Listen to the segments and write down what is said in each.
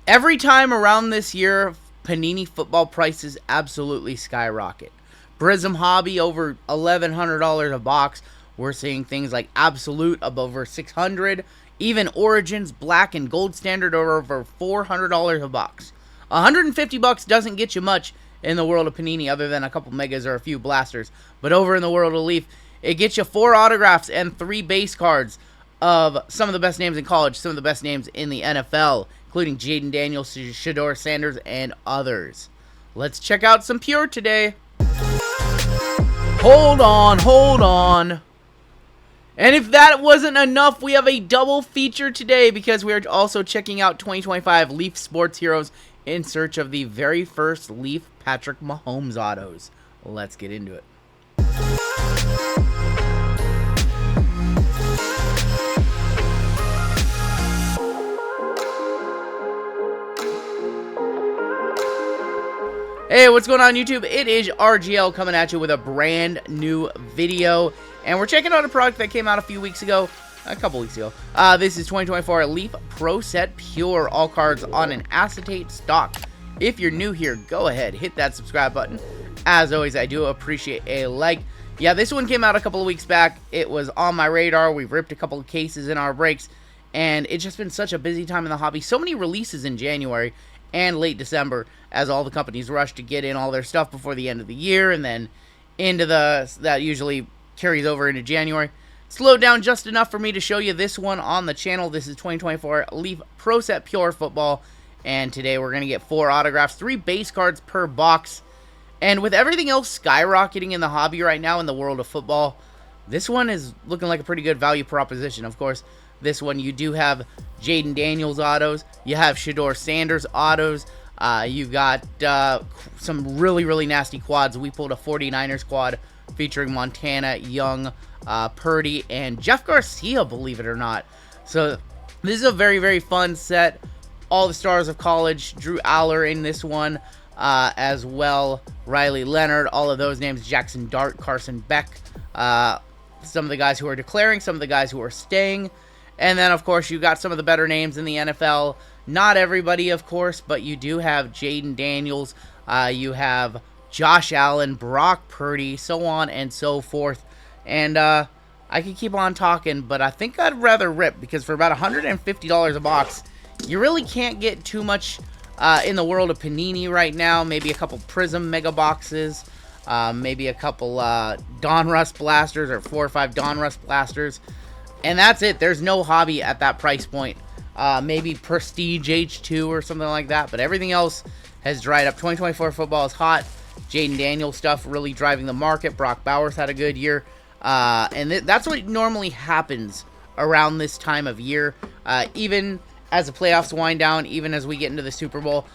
Every time around this year, Panini football prices absolutely skyrocket. Prism Hobby over $1,100 a box. We're seeing things like Absolute of over $600. Even Origins Black and Gold Standard are over $400 a box. $150 doesn't get you much in the world of Panini other than a couple megas or a few blasters. But over in the world of Leaf, it gets you 4 autographs and 3 base cards of some of the best names in college, some of the best names in the NFL, including Jayden Daniels, Shedeur Sanders, and others. Let's check out some Pure today. Hold on. And if that wasn't enough, we have a double feature today because we are also checking out 2025 Leaf Sports Heroes in search of the very first Leaf Patrick Mahomes autos. Let's get into it. Hey, what's going on YouTube? It is RGL coming at you with a brand new video. And we're checking out a product that came out a couple weeks ago. This is 2024 Leaf Pro Set Pure. All cards on an acetate stock. If you're new here, go ahead, hit that subscribe button. As always, I do appreciate a like. Yeah, this one came out a couple of weeks back. It was on my radar. We've ripped a couple of cases in our breaks. And it's just been such a busy time in the hobby. So many releases in January and late December as all the companies rush to get in all their stuff before the end of the year, and then into that usually carries over into January. Slowed down just enough for me to show you this one on the channel. This is 2024 Leaf Pro Set Pure Football, and today we're going to get 4 autographs, 3 base cards per box. And with everything else skyrocketing in the hobby right now in the world of football, this one is looking like a pretty good value proposition. Of course, this one you do have Jayden Daniels autos, you have Shedeur Sanders autos, you've got some really nasty quads. We pulled a 49ers quad featuring Montana, Young, Purdy, and Jeff Garcia, believe it or not. So this is a very fun set. All the stars of college, Drew Aller in this one as well, Riley Leonard, all of those names, Jackson Dart, Carson Beck, some of the guys who are declaring, some of the guys who are staying. And then, of course, you got some of the better names in the NFL. Not everybody, of course, but you do have Jayden Daniels. You have Josh Allen, Brock Purdy, so on and so forth. And I could keep on talking, but I think I'd rather rip, because for about $150 a box, you really can't get too much in the world of Panini right now. Maybe a couple Prism mega boxes, maybe a couple Donruss blasters, or 4 or 5 Donruss blasters. And that's it. There's no hobby at that price point. Maybe Prestige H2 or something like that. But everything else has dried up. 2024 football is hot. Jayden Daniels stuff really driving the market. Brock Bowers had a good year. And that's what normally happens around this time of year. Even as the playoffs wind down, even as we get into the Super Bowl,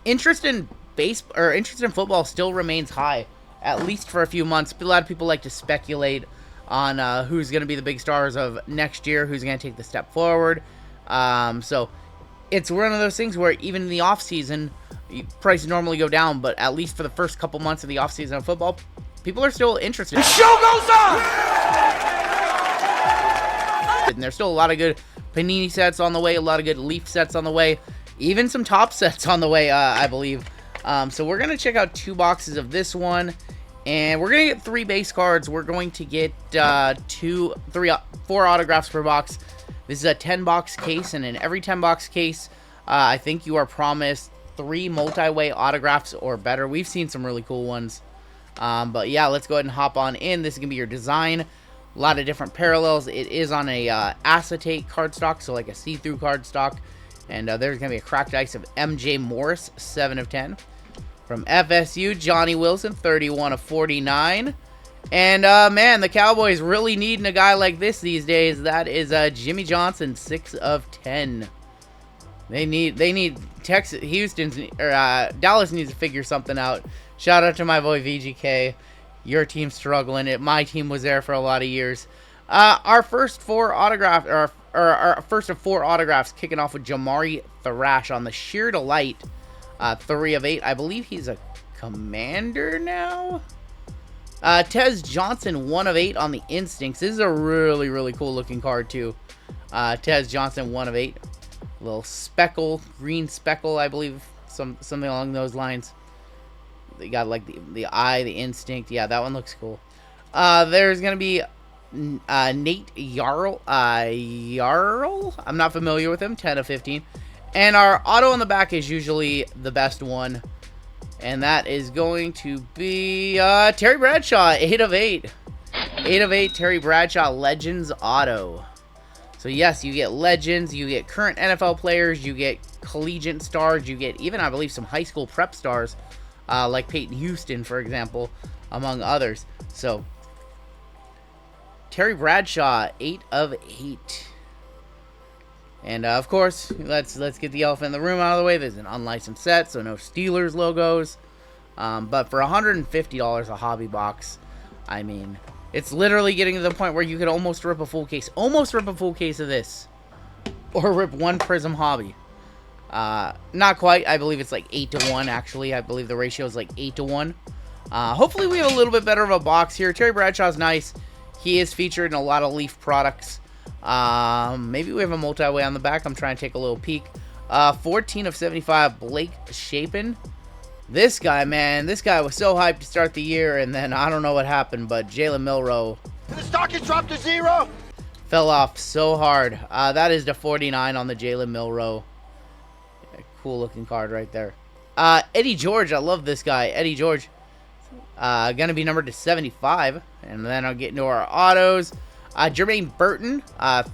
interest in football still remains high, at least for a few months. A lot of people like to speculate on who's going to be the big stars of next year, who's going to take the step forward. So it's one of those things where even in the offseason, prices normally go down, but at least for the first couple months of the offseason of football, people are still interested. The show goes on! And there's still a lot of good Panini sets on the way, a lot of good Leaf sets on the way, even some top sets on the way, I believe. So we're going to check out 2 boxes of this one. And we're going to get 3 base cards. We're going to get 4 autographs per box. This is a 10-box case, and in every 10-box case, I think you are promised 3 multi-way autographs or better. We've seen some really cool ones. But yeah, let's go ahead and hop on in. This is going to be your design. A lot of different parallels. It is on a acetate cardstock, so like a see-through cardstock. And there's going to be a cracked ice of MJ Morris, 7 of 10. From FSU, Johnny Wilson, 31 of 49. And, man, the Cowboys really needing a guy like this these days. That is Jimmy Johnson, 6 of 10. They need Texas, Dallas needs to figure something out. Shout out to my boy VGK. Your team's struggling. My team was there for a lot of years. Our first 4 autographs, or our first of 4 autographs, kicking off with Jamari Thrash on the Sheer Delight. 3 of 8. I believe he's a Commander now. Tez Johnson, 1 of 8 on the Instincts. This is a really cool looking card too. Tez Johnson, 1 of 8. little speckle, green speckle, I believe, something along those lines. They got like the eye, the instinct. Yeah, that one looks cool. There's gonna be Nate Yarl. I'm not familiar with him. 10 of 15. And our auto on the back is usually the best one. And that is going to be Terry Bradshaw, 8 of 8. 8 of 8, Terry Bradshaw, Legends auto. So yes, you get Legends, you get current NFL players, you get collegiate stars, you get even, I believe, some high school prep stars, like Peyton Houston, for example, among others. So, Terry Bradshaw, 8 of 8. And, of course, let's get the elephant in the room out of the way. There's an unlicensed set, so no Steelers logos. But for $150 a hobby box, I mean, it's literally getting to the point where you could almost rip a full case. Almost rip a full case of this. Or rip one Prism hobby. Not quite. I believe it's like 8 to 1, actually. I believe the ratio is like 8 to 1. Hopefully we have a little bit better of a box here. Terry Bradshaw's nice. He is featured in a lot of Leaf products. Maybe we have a multi-way on the back. I'm trying to take a little peek. 14 of 75, Blake Shapen. This guy, man, this guy was so hyped to start the year, and then I don't know what happened, but Jalen Milroe. The stock has dropped to 0. Fell off so hard. That is the 49 on the Jalen Milroe. Yeah, cool looking card right there. Eddie George, I love this guy. Eddie George. Gonna be numbered to 75. And then I'll get into our autos. Jermaine Burton,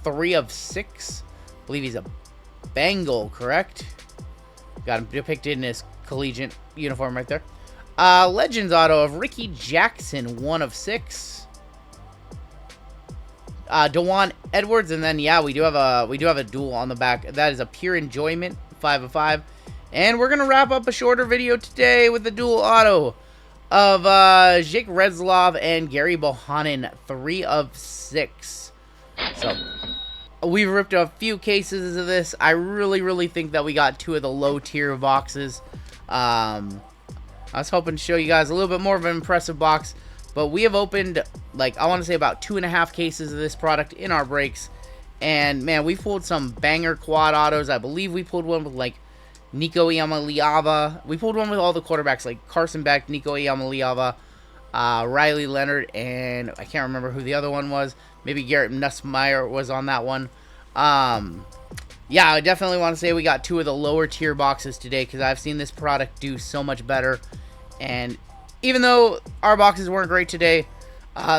3 of 6. I believe he's a Bengal, correct? Got him depicted in his collegiate uniform right there. Legends auto of Ricky Jackson, 1 of 6. Dewan Edwards, and then yeah, we do have a duel on the back. That is a Pure Enjoyment, 5 of 5. And we're gonna wrap up a shorter video today with the dual auto of Jake Retzlaff and Gary Bohannon, 3 of 6. So we've ripped a few cases of this. I really think that we got 2 of the low tier boxes. I was hoping to show you guys a little bit more of an impressive box, but we have opened, like, I want to say about 2.5 cases of this product in our breaks. And man, we pulled some banger quad autos. I believe we pulled one with like Nico Iamaleava. We pulled one with all the quarterbacks like Carson Beck, Nico Iamaleava, Riley Leonard, and I can't remember who the other one was. Maybe Garrett Nussmeier was on that one. Yeah, I definitely want to say we got 2 of the lower tier boxes today because I've seen this product do so much better. And even though our boxes weren't great today,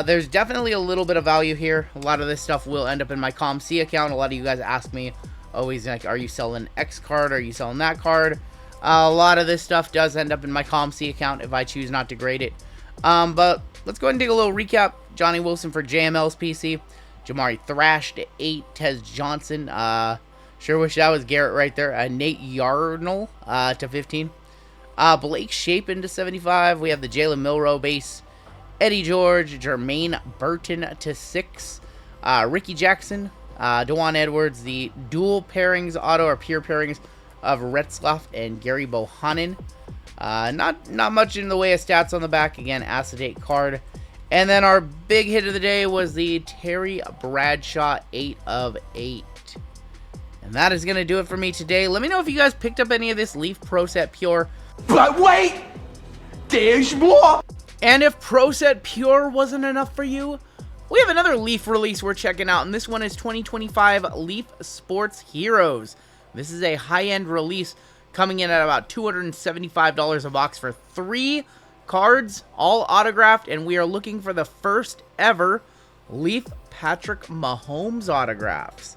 there's definitely a little bit of value here. A lot of this stuff will end up in my ComC account. A lot of you guys ask me always, like, are you selling X card? Are you selling that card? A lot of this stuff does end up in my ComC account if I choose not to grade it. But let's go ahead and take a little recap. Johnny Wilson for JML's PC. Jamari Thrash to 8. Tez Johnson. Sure wish that was Garrett right there. Nate Yarnell to 15. Blake Shapen to 75. We have the Jalen Milroe base. Eddie George. Jermaine Burton to 6. Ricky Jackson. Dewan Edwards. The dual pairings auto or pure pairings of Retzlaff and Gary Bohannon. Not much in the way of stats on the back. Again, acetate card. And then our big hit of the day was the Terry Bradshaw 8 of 8. And that is going to do it for me today. Let me know if you guys picked up any of this Leaf Pro Set Pure. But wait! There's more! And if Pro Set Pure wasn't enough for you, we have another Leaf release we're checking out. And this one is 2025 Leaf Sports Heroes. This is a high-end release coming in at about $275 a box for 3 cards, all autographed. And we are looking for the first ever Leaf Patrick Mahomes autographs.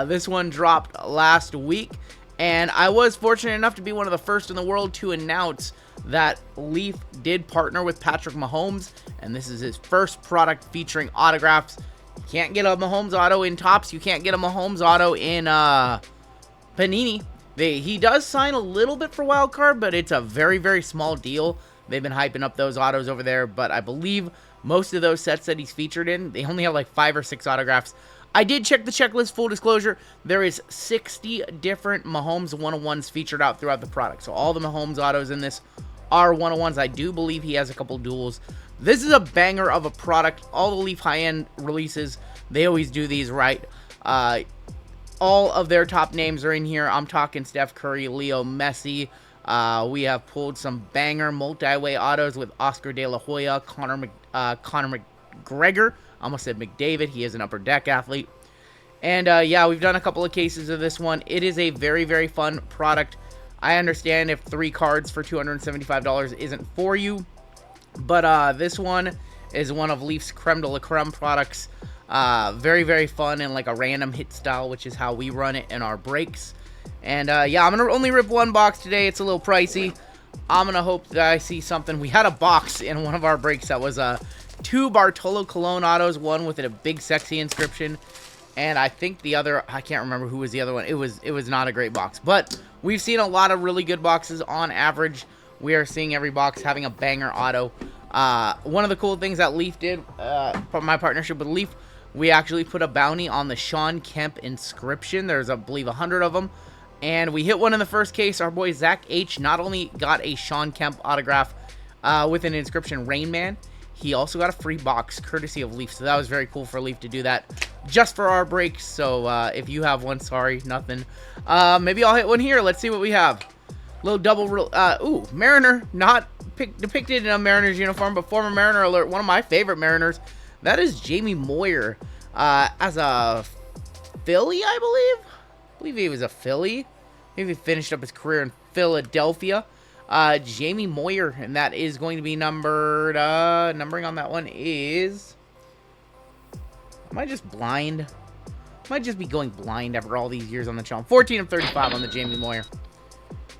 This one dropped last week, and I was fortunate enough to be one of the first in the world to announce that Leaf did partner with Patrick Mahomes, and this is his first product featuring autographs. You can't get a Mahomes auto in Topps. You can't get a Mahomes auto in Panini. He does sign a little bit for Wildcard, but it's a very small deal. They've been hyping up those autos over there, but I believe most of those sets that he's featured in, they only have like 5 or 6 autographs. I did check the checklist, full disclosure. There is 60 different Mahomes 101s featured out throughout the product. So all the Mahomes autos in this are 101s. I do believe he has a couple duels. This is a banger of a product. All the Leaf high-end releases, they always do these right. all of their top names are in here. I'm talking Steph Curry, Leo Messi. We have pulled some banger multi-way autos with Oscar De La Hoya, Conor McGregor. I almost said McDavid. He is an upper deck athlete. And yeah, we've done a couple of cases of this one. It is a very, very fun product. I understand if 3 cards for $275 isn't for you, but this one is one of Leaf's creme de la creme products. Very, very fun and like a random hit style, which is how we run it in our breaks. And yeah, I'm gonna only rip one box today. It's a little pricey. I'm gonna hope that I see something. We had a box in one of our breaks that was 2 Bartolo Colon autos, one with a big sexy inscription, and I think the other, I can't remember who was the other one. It was not a great box, but we've seen a lot of really good boxes. On average, we are seeing every box having a banger auto. One of the cool things that Leaf did, from my partnership with Leaf, we actually put a bounty on the Sean Kemp inscription. There's, I believe, 100 of them. And we hit one in the first case. Our boy Zach H not only got a Sean Kemp autograph with an inscription Rain Man, he also got a free box courtesy of Leaf. So that was very cool for Leaf to do that just for our breaks. So if you have one, sorry, nothing. Maybe I'll hit one here. Let's see what we have. Little double, ooh, Mariner, not depicted in a Mariners uniform, but former Mariner alert. One of my favorite Mariners. That is Jamie Moyer as a Philly, I believe. I believe he was a Philly. Maybe he finished up his career in Philadelphia. Jamie Moyer, and that is going to be numbered. Numbering on that one is. Am I just blind? Might just be going blind after all these years on the channel. 14 of 35 on the Jamie Moyer.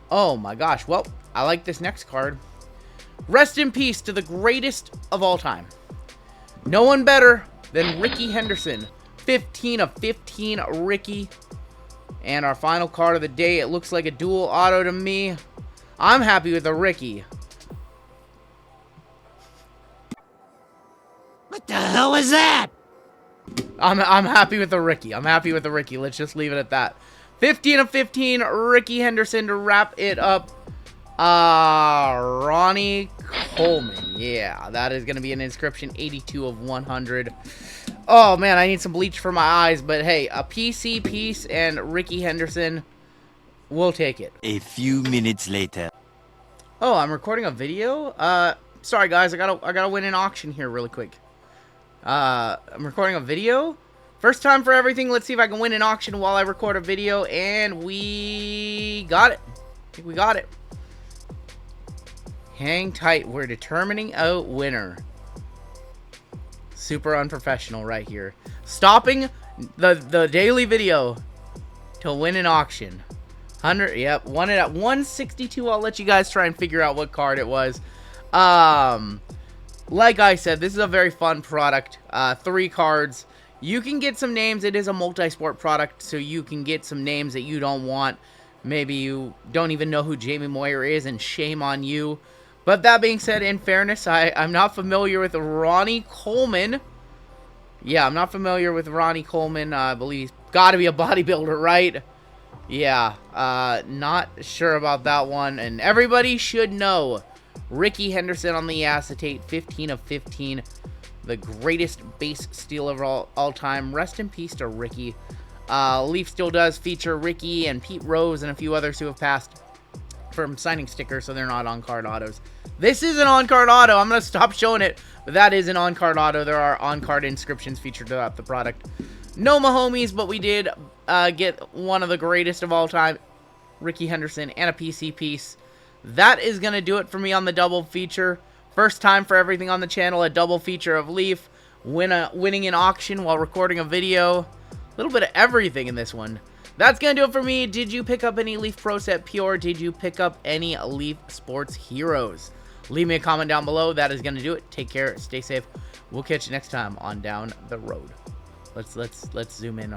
Oh my gosh. Well, I like this next card. Rest in peace to the greatest of all time. No one better than Ricky Henderson. 15 of 15, Ricky. And our final card of the day, it looks like a dual auto to me. I'm happy with the Ricky. What the hell is that? I'm happy with the Ricky. I'm happy with the Ricky. Let's just leave it at that. 15 of 15, Ricky Henderson to wrap it up. Ronnie Coleman. Yeah, that is going to be an inscription. 82 of 100. Oh, man, I need some bleach for my eyes. But, hey, a PC piece and Ricky Henderson, we'll take it. A few minutes later. Oh, I'm recording a video? Sorry, guys. I gotta win an auction here really quick. I'm recording a video. First time for everything. Let's see if I can win an auction while I record a video. And we got it. I think we got it. Hang tight. We're determining a winner. Super unprofessional right here. Stopping the daily video to win an auction. 100. Yep. Won it at 162. I'll let you guys try and figure out what card it was. Like I said, this is a very fun product. 3 cards. You can get some names. It is a multi-sport product, so you can get some names that you don't want. Maybe you don't even know who Jamie Moyer is, and shame on you. But that being said, in fairness, I'm not familiar with Ronnie Coleman. Yeah, I'm not familiar with Ronnie Coleman. I believe he's got to be a bodybuilder, right? Yeah, not sure about that one. And everybody should know Ricky Henderson on the acetate, 15 of 15. The greatest base steal of all time. Rest in peace to Ricky. Leaf still does feature Ricky and Pete Rose and a few others who have passed from signing stickers, so they're not on-card autos. This is an on-card auto. I'm going to stop showing it, but that is an on-card auto. There are on-card inscriptions featured throughout the product. No Mahomes, but we did get one of the greatest of all time, Ricky Henderson, and a PC piece. That is going to do it for me on the double feature. First time for everything on the channel, a double feature of Leaf, winning an auction while recording a video. A little bit of everything in this one. That's going to do it for me. Did you pick up any Leaf Pro Set Pure? Did you pick up any Leaf Sports Heroes? Leave me a comment down below. That is going to do it. Take care. Stay safe. We'll catch you next time on Down the Road. Let's zoom in